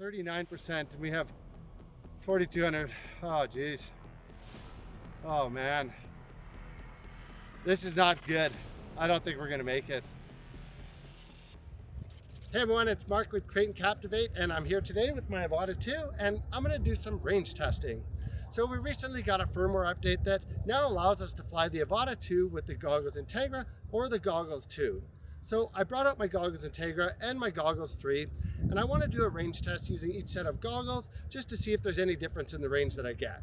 39%, and we have 4,200. Oh geez. Oh man. This is not good. I don't think we're gonna make it. Hey everyone, it's Mark with Crate and Captivate, and I'm here today with my Avata 2, and I'm gonna do some range testing. So we recently got a firmware update that now allows us to fly the Avata 2 with the Goggles Integra or the Goggles 2. So I brought out my Goggles Integra and my Goggles 3, and I want to do a range test using each set of goggles just to see if there's any difference in the range that I get.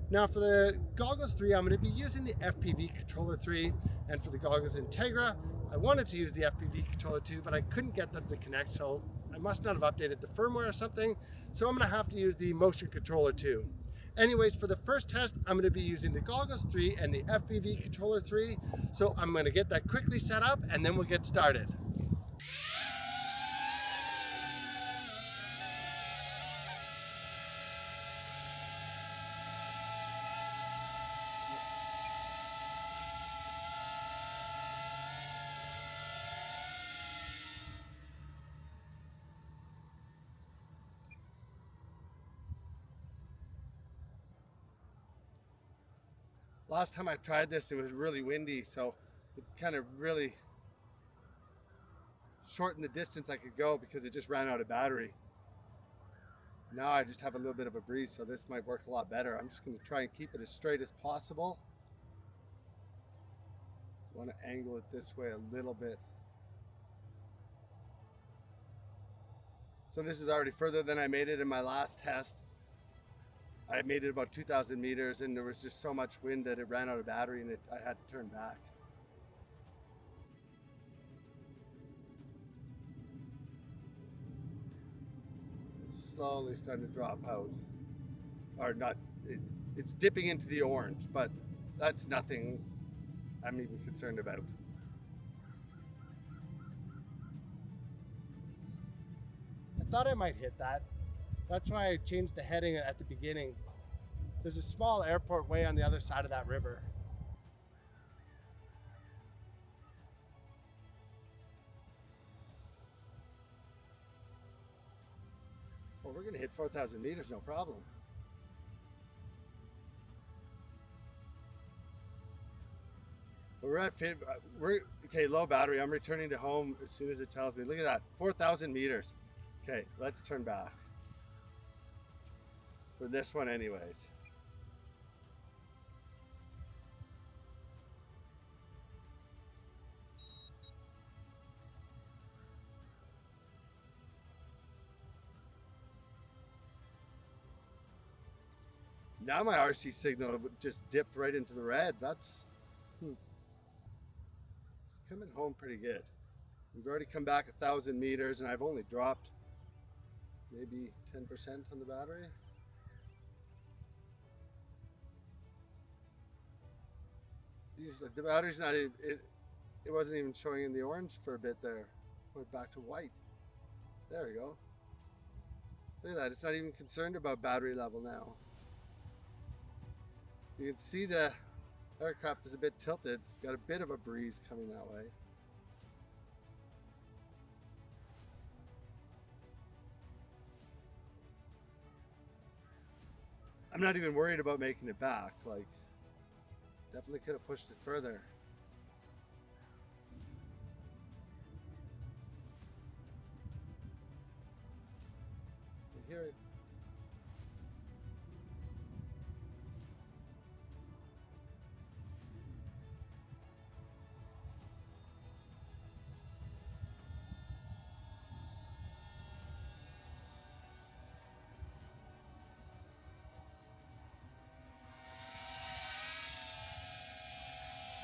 Now for the Goggles 3, I'm going to be using the FPV Controller 3, and for the Goggles Integra, I wanted to use the FPV Controller 2, but I couldn't get them to connect, so I must not have updated the firmware or something, so I'm going to have to use the Motion Controller 2. Anyways, for the first test, I'm going to be using the Goggles 3 and the FPV Controller 3, so I'm going to get that quickly set up and then we'll get started. Last time I tried this, it was really windy, so it kind of really shortened the distance I could go because it just ran out of battery. Now I just have a little bit of a breeze, so this might work a lot better. I'm just going to try and keep it as straight as possible. I want to angle it this way a little bit. So this is already further than I made it in my last test. I made it about 2,000 meters, and there was just so much wind that it ran out of battery, and I had to turn back. It's slowly starting to drop out. Or not, it's dipping into the orange, but that's nothing I'm even concerned about. I thought I might hit that. That's why I changed the heading at the beginning. There's a small airport way on the other side of that river. Well, we're gonna hit 4,000 meters, no problem. We're okay, low battery. I'm returning to home as soon as it tells me. Look at that, 4,000 meters. Okay, let's turn back. For this one anyways. Now my RC signal just dipped right into the red. That's coming home pretty good. We've already come back 1,000 meters and I've only dropped maybe 10% on the battery. The battery's not even, it wasn't even showing in the orange for a bit there. Went back to white. There we go. Look at that, it's not even concerned about battery level now. You can see the aircraft is a bit tilted, got a bit of a breeze coming that way. I'm not even worried about making it back, like definitely could have pushed it further. You hear it.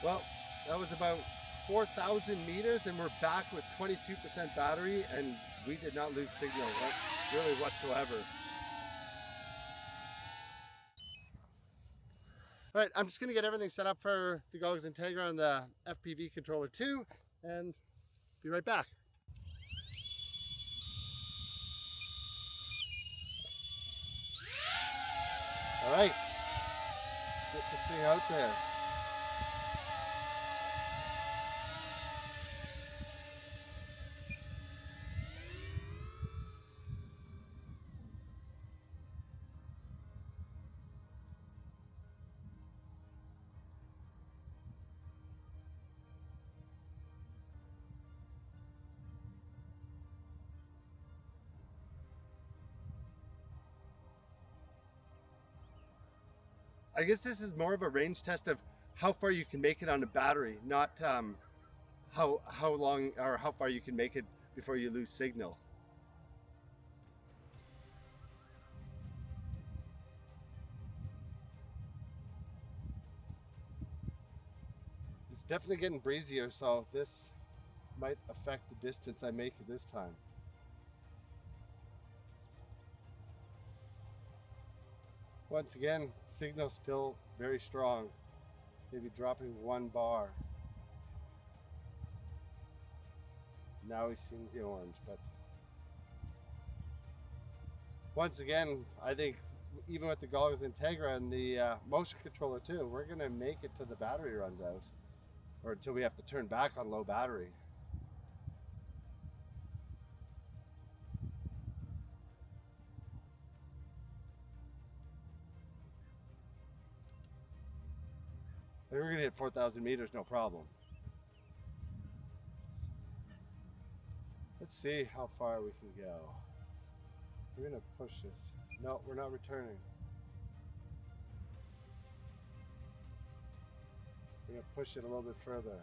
Well, that was about 4,000 meters and we're back with 22% battery and we did not lose signal really whatsoever. All right, I'm just gonna get everything set up for the Goggles Integra and the FPV Controller 2 and be right back. All right, get this thing out there. I guess this is more of a range test of how far you can make it on a battery, not how long or how far you can make it before you lose signal. It's definitely getting breezier, so this might affect the distance I make it this time. Once again, signal still very strong, maybe dropping 1 bar. Now he's seeing the orange, but once again, I think even with the Goggles Integra and the motion controller too, we're gonna make it till the battery runs out, or until we have to turn back on low battery. We're gonna hit 4,000 meters, no problem. Let's see how far we can go. We're gonna push this. No, we're not returning. We're gonna push it a little bit further.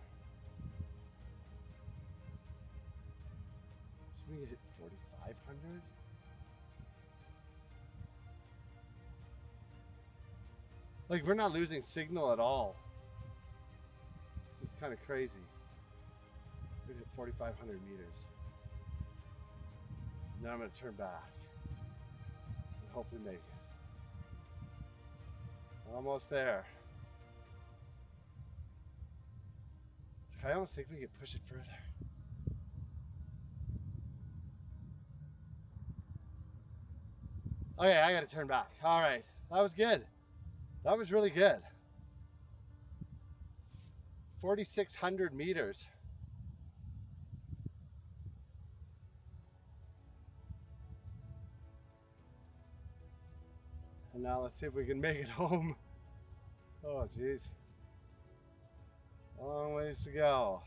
Should we hit 4,500? Like, we're not losing signal at all. This is kind of crazy. We hit 4,500 meters. Now I'm gonna turn back and hope we make it. Almost there. I almost think we could push it further. Okay, I gotta turn back. All right, that was good. That was really good. 4,600 meters. And now let's see if we can make it home. Oh, geez. A long ways to go.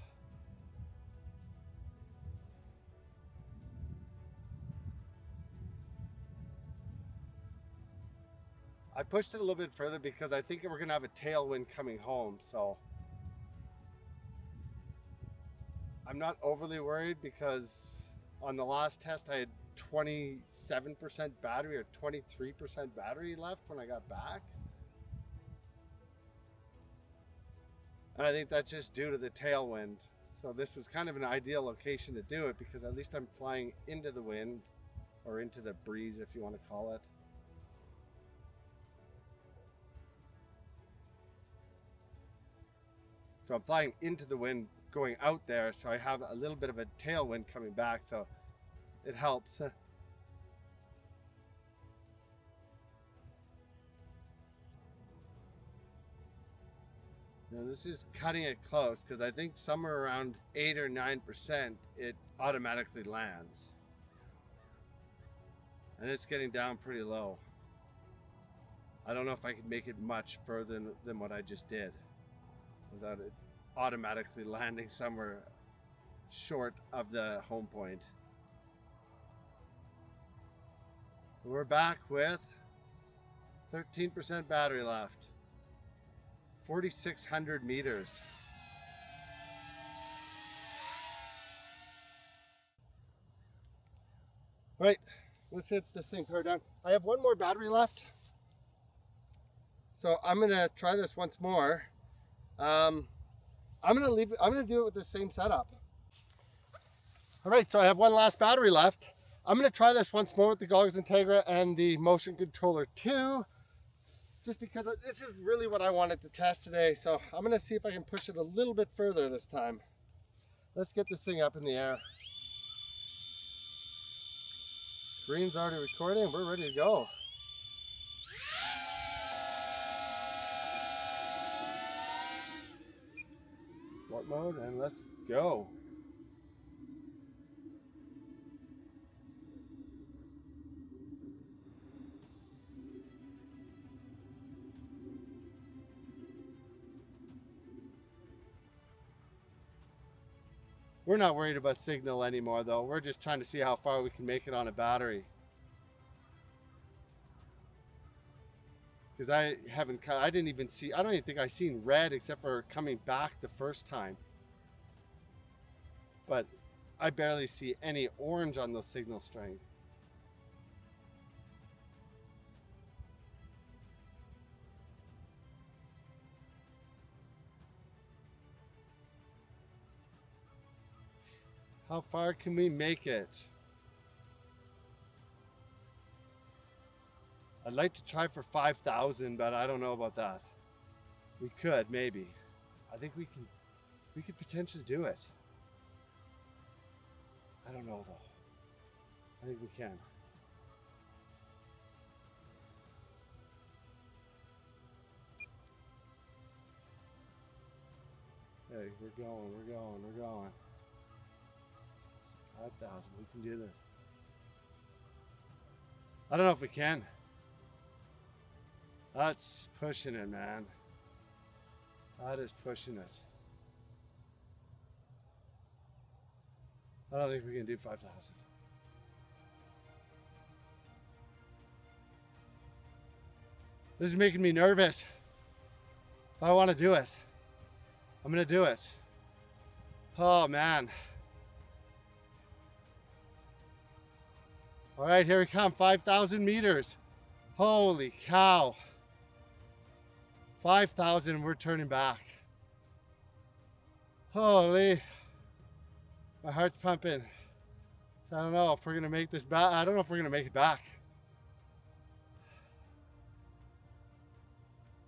I pushed it a little bit further because I think we're gonna have a tailwind coming home, so I'm not overly worried because on the last test I had 27% battery or 23% battery left when I got back. And I think that's just due to the tailwind. So this was kind of an ideal location to do it because at least I'm flying into the wind, or into the breeze if you want to call it. So I'm flying into the wind going out there, so I have a little bit of a tailwind coming back, so it helps. Now this is cutting it close because I think somewhere around 8 or 9% it automatically lands. And it's getting down pretty low. I don't know if I can make it much further than what I just did without it automatically landing somewhere short of the home point. We're back with 13% battery left. 4,600 meters. Right, let's hit this thing power down. I have one more battery left, so I'm gonna try this once more. I'm gonna do it with the same setup. All right, so I have one last battery left. I'm gonna try this once more with the Goggles Integra and the motion controller 2, just because this is really what I wanted to test today. So I'm gonna see if I can push it a little bit further this time. Let's get this thing up in the air. Screen's already recording, we're ready to go. Sport mode, and let's go. We're not worried about signal anymore though. We're just trying to see how far we can make it on a battery. because I haven't, I didn't even see, I don't even think I seen red except for coming back the first time. But I barely see any orange on those signal strength. How far can we make it? I'd like to try for 5,000, but I don't know about that. We could, maybe. I think we could potentially do it. I don't know though. I think we can. Hey, we're going. 5,000, we can do this. I don't know if we can. That's pushing it, man. That is pushing it. I don't think we can do 5,000. This is making me nervous. I want to do it. I'm gonna do it. Oh man. All right, here we come, 5,000 meters. Holy cow. 5,000, we're turning back. Holy, my heart's pumping. I don't know if we're gonna make this back. I don't know if we're gonna make it back.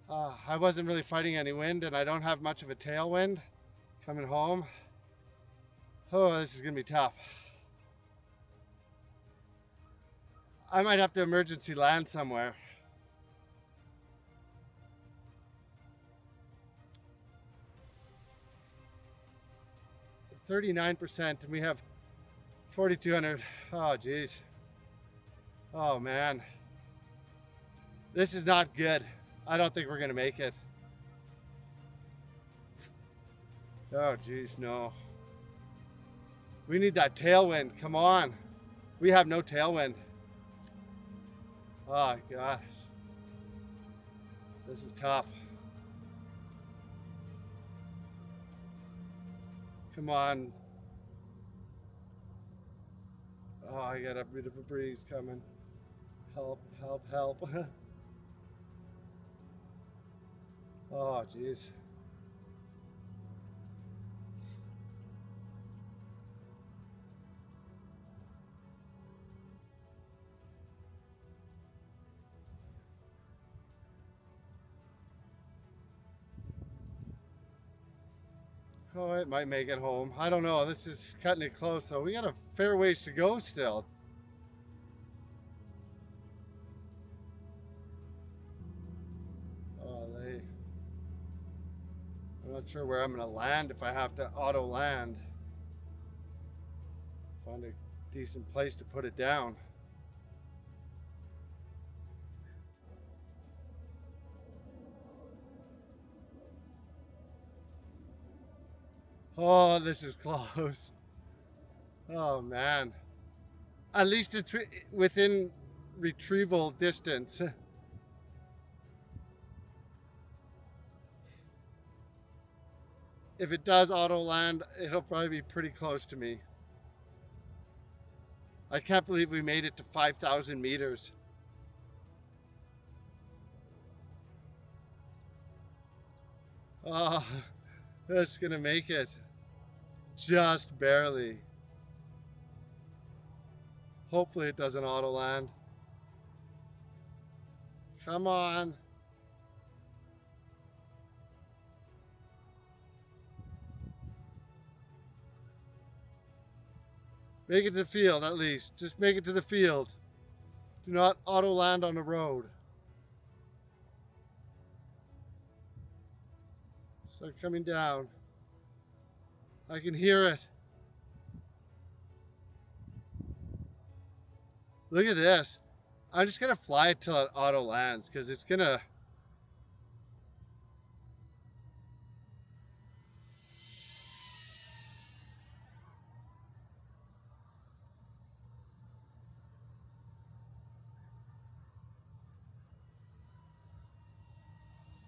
I wasn't really fighting any wind and I don't have much of a tailwind coming home. Oh, this is gonna be tough. I might have to emergency land somewhere. %39% and we have 4,200. Oh geez. Oh man. This is not good. I don't think we're gonna make it. Oh geez, no. We need that tailwind, come on. We have no tailwind. Oh gosh. This is tough. Come on. Oh, I got a bit of a breeze coming. Help, help, help. Oh, geez. Oh, it might make it home. I don't know. This is cutting it close, so we got a fair ways to go still. I'm not sure where I'm gonna land if I have to auto land. Find a decent place to put it down. Oh, this is close. Oh man. At least it's within retrieval distance. If it does auto land, it'll probably be pretty close to me. I can't believe we made it to 5,000 meters. Oh, that's gonna make it. Just barely. Hopefully it doesn't auto land. Come on. Make it to the field at least. Just make it to the field. Do not auto land on the road. Start coming down. I can hear it. Look at this. I'm just gonna fly it till it auto lands because it's gonna.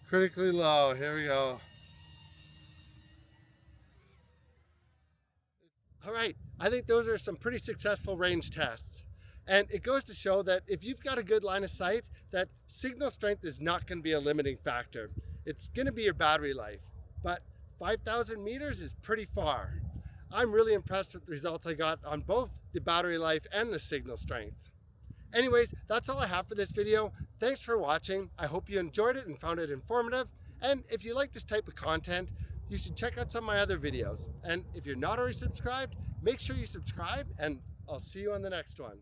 Critically low, here we go. All right, I think those are some pretty successful range tests. And it goes to show that if you've got a good line of sight, that signal strength is not going to be a limiting factor. It's going to be your battery life. But 5,000 meters is pretty far. I'm really impressed with the results I got on both the battery life and the signal strength. Anyways, that's all I have for this video. Thanks for watching. I hope you enjoyed it and found it informative. And if you like this type of content, you should check out some of my other videos. And if you're not already subscribed, make sure you subscribe, and I'll see you on the next one.